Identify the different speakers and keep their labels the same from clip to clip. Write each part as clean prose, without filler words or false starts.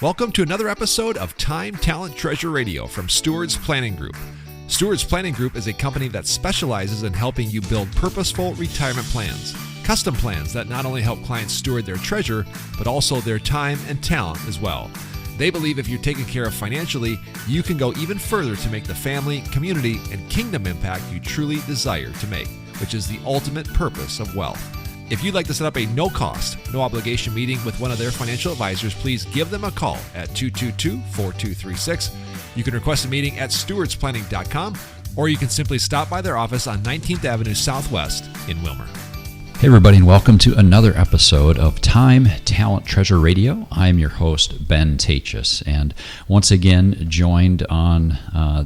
Speaker 1: Welcome to another episode of Time, Talent, Treasure Radio from Stewards Planning Group. Stewards Planning Group is a company that specializes in helping you build purposeful retirement plans, custom plans that not only help clients steward their treasure, but also their time and talent as well. They believe if you're taken care of financially, you can go even further to make the family, community, and kingdom impact you truly desire to make, which is the ultimate purpose of wealth. If you'd like to set up a no-cost, no-obligation meeting with one of their financial advisors, please give them a call at 222-4236. You can request a meeting at stewardsplanning.com, or you can simply stop by their office on 19th Avenue Southwest in Wilmer.
Speaker 2: Hey everybody, and welcome to another episode of Time, Talent, Treasure Radio. I'm your host, Ben Taatjes, and once again joined on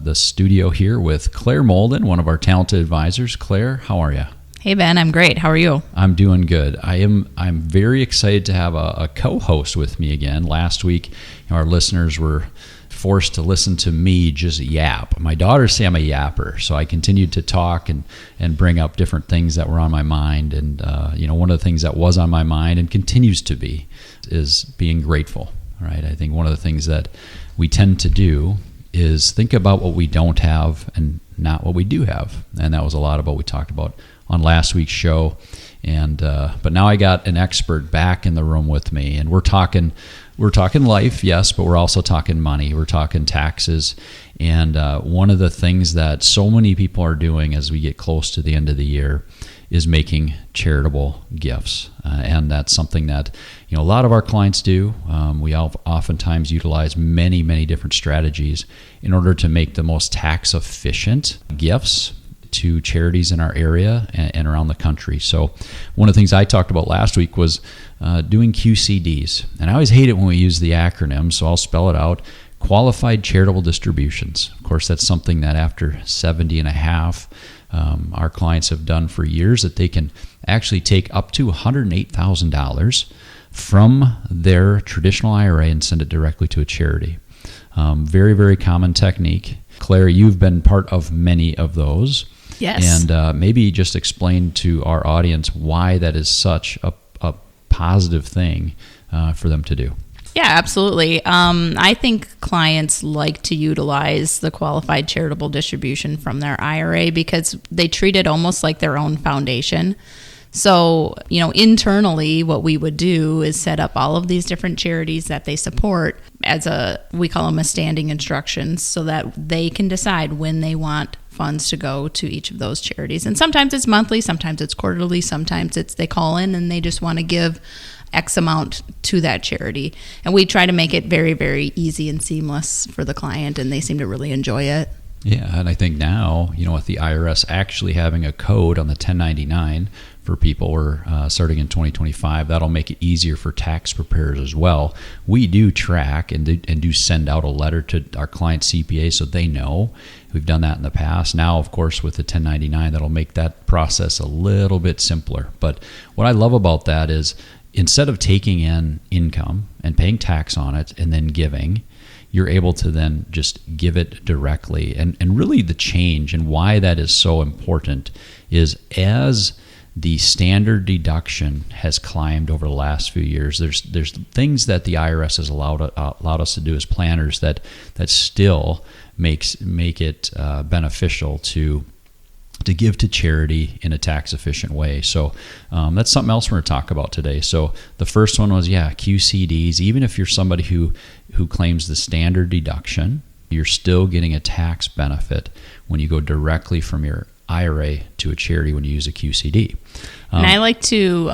Speaker 2: the studio here with Claire Molden, one of our talented advisors. Claire, how are you?
Speaker 3: Hey Ben, I'm great. How are you?
Speaker 2: I'm doing good. I'm very excited to have a co-host with me again. Last week, our listeners were forced to listen to me just yap. My daughters say I'm a yapper, so I continued to talk and bring up different things that were on my mind. And one of the things that was on my mind and continues to be is being grateful. Right? I think one of the things that we tend to do is think about what we don't have and not what we do have, and that was a lot of what we talked about on last week's show. And but now I got an expert back in the room with me, and we're talking life, yes, but we're also talking money. We're talking taxes. And one of the things that so many people are doing as we get close to the end of the year is making charitable gifts. And that's something that a lot of our clients do. We oftentimes utilize many, many different strategies in order to make the most tax efficient gifts to charities in our area and around the country. So one of the things I talked about last week was doing QCDs. And I always hate it when we use the acronym, so I'll spell it out. Qualified Charitable Distributions. Of course, that's something that after 70 and a half, our clients have done for years, that they can actually take up to $108,000 from their traditional IRA and send it directly to a charity. Very, very common technique. Claire, you've been part of many of those.
Speaker 3: Yes.
Speaker 2: And maybe just explain to our audience why that is such a positive thing for them to do.
Speaker 3: Yeah, absolutely. I think clients like to utilize the qualified charitable distribution from their IRA because they treat it almost like their own foundation. So, internally, what we would do is set up all of these different charities that they support as we call them a standing instructions, so that they can decide when they want funds to go to each of those charities. And sometimes it's monthly, sometimes it's quarterly, sometimes it's they call in and they just want to give X amount to that charity. And we try to make it very, very easy and seamless for the client, and they seem to really enjoy it.
Speaker 2: Yeah, and I think now, with the IRS actually having a code on the 1099 for people, we're starting in 2025, that'll make it easier for tax preparers as well. We do track and do send out a letter to our client CPA so they know. We've done that in the past. Now, of course, with the 1099, that'll make that process a little bit simpler. But what I love about that is instead of taking in income and paying tax on it and then giving, you're able to then just give it directly. And really the change and why that is so important is as the standard deduction has climbed over the last few years, there's things that the IRS has allowed us to do as planners that still make it beneficial to give to charity in a tax efficient way. So that's something else we're going to talk about today. So the first one was, QCDs. Even if you're somebody who claims the standard deduction, you're still getting a tax benefit when you go directly from your IRA to a charity when you use a QCD.
Speaker 3: And I like to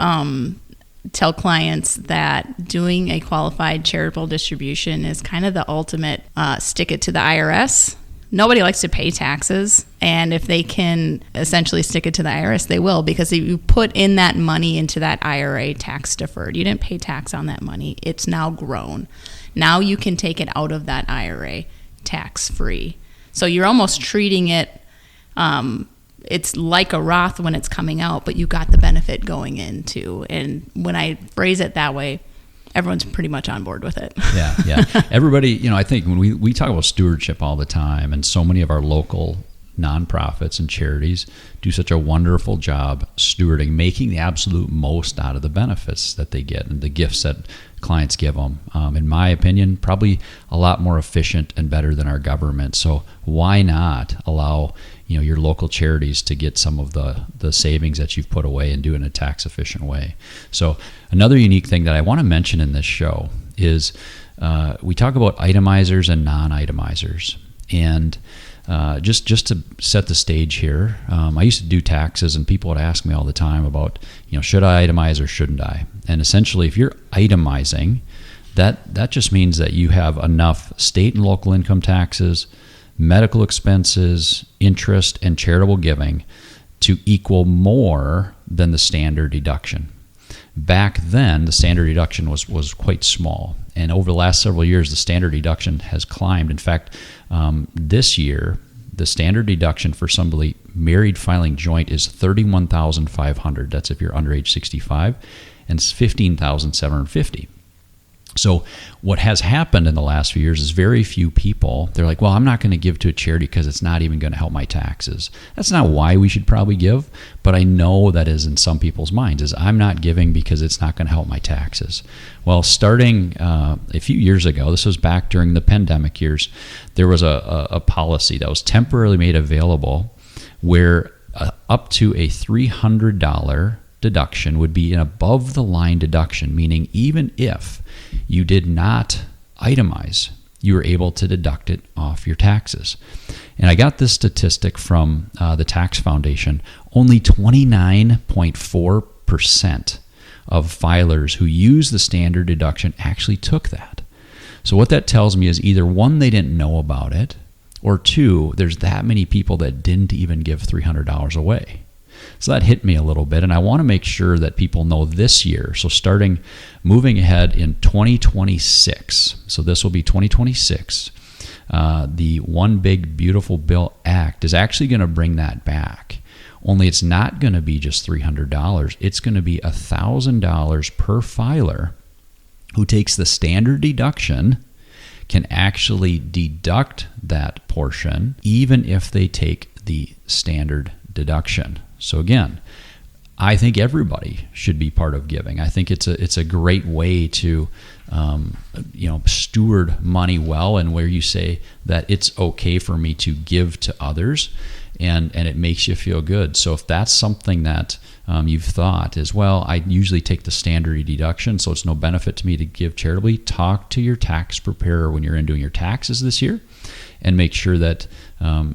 Speaker 3: tell clients that doing a qualified charitable distribution is kind of the ultimate stick it to the IRS. Nobody likes to pay taxes, and if they can essentially stick it to the IRS, they will, because if you put in that money into that IRA tax deferred, you didn't pay tax on that money, it's now grown. Now you can take it out of that IRA tax free. So you're almost treating it, it's like a Roth when it's coming out, but you got the benefit going in too. And when I phrase it that way, everyone's pretty much on board with it.
Speaker 2: Yeah. Everybody, I think when we talk about stewardship all the time, and so many of our local nonprofits and charities do such a wonderful job stewarding, making the absolute most out of the benefits that they get and the gifts that clients give them. In my opinion, probably a lot more efficient and better than our government. So why not allow your local charities to get some of the savings that you've put away and do it in a tax efficient way? So another unique thing that I want to mention in this show is we talk about itemizers and non-itemizers. And just to set the stage here, I used to do taxes, and people would ask me all the time about, should I itemize or shouldn't I? And essentially, if you're itemizing, that just means that you have enough state and local income taxes, medical expenses, interest, and charitable giving to equal more than the standard deduction. Back then, the standard deduction was quite small. And over the last several years, the standard deduction has climbed. In fact, this year, the standard deduction for somebody married filing joint is $31,500. That's if you're under age 65, and it's $15,750. So what has happened in the last few years is very few people, they're like, well, I'm not going to give to a charity because it's not even going to help my taxes. That's not why we should probably give, but I know that is in some people's minds, is I'm not giving because it's not going to help my taxes. Well, starting a few years ago, this was back during the pandemic years, there was a policy that was temporarily made available where up to a $300 deduction would be an above the line deduction, meaning even if you did not itemize, you were able to deduct it off your taxes. And I got this statistic from the Tax Foundation. Only 29.4% of filers who use the standard deduction actually took that. So what that tells me is either one, they didn't know about it, or two, there's that many people that didn't even give $300 away. So that hit me a little bit, and I want to make sure that people know this year. So moving ahead in 2026, so this will be 2026, the One Big Beautiful Bill Act is actually going to bring that back. Only it's not going to be just $300. It's going to be $1,000 per filer who takes the standard deduction can actually deduct that portion even if they take the standard deduction. So again, I think everybody should be part of giving. I think it's a great way to steward money well, and where you say that it's okay for me to give to others, and it makes you feel good. So if that's something that you've thought is, well, I usually take the standard deduction, so it's no benefit to me to give charitably, talk to your tax preparer when you're in doing your taxes this year, and make sure that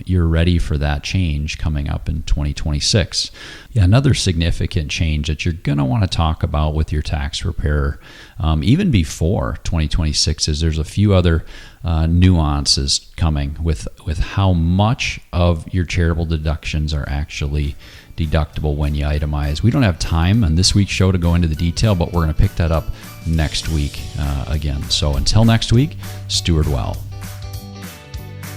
Speaker 2: you're ready for that change coming up in 2026. Yeah, another significant change that you're going to want to talk about with your tax preparer even before 2026 is there's a few other nuances coming with how much of your charitable deductions are actually deductible when you itemize. We don't have time on this week's show to go into the detail, but we're going to pick that up next week again. So until next week, steward well.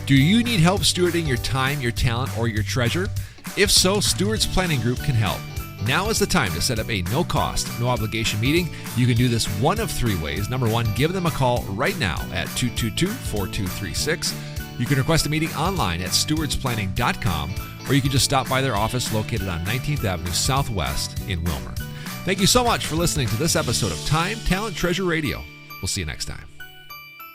Speaker 1: Do you need help stewarding your time, your talent, or your treasure? If so, Stewards Planning Group can help. Now is the time to set up a no-cost, no-obligation meeting. You can do this one of three ways. Number one, give them a call right now at 222-4236. You can request a meeting online at stewardsplanning.com, or you can just stop by their office located on 19th Avenue Southwest in Wilmer. Thank you so much for listening to this episode of Time, Talent, Treasure Radio. We'll see you next time.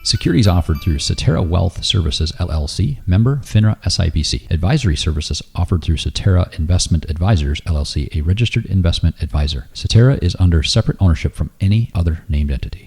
Speaker 2: Securities offered through Cetera Wealth Services, LLC, member FINRA SIPC. Advisory services offered through Cetera Investment Advisors, LLC, a registered investment advisor. Cetera is under separate ownership from any other named entity.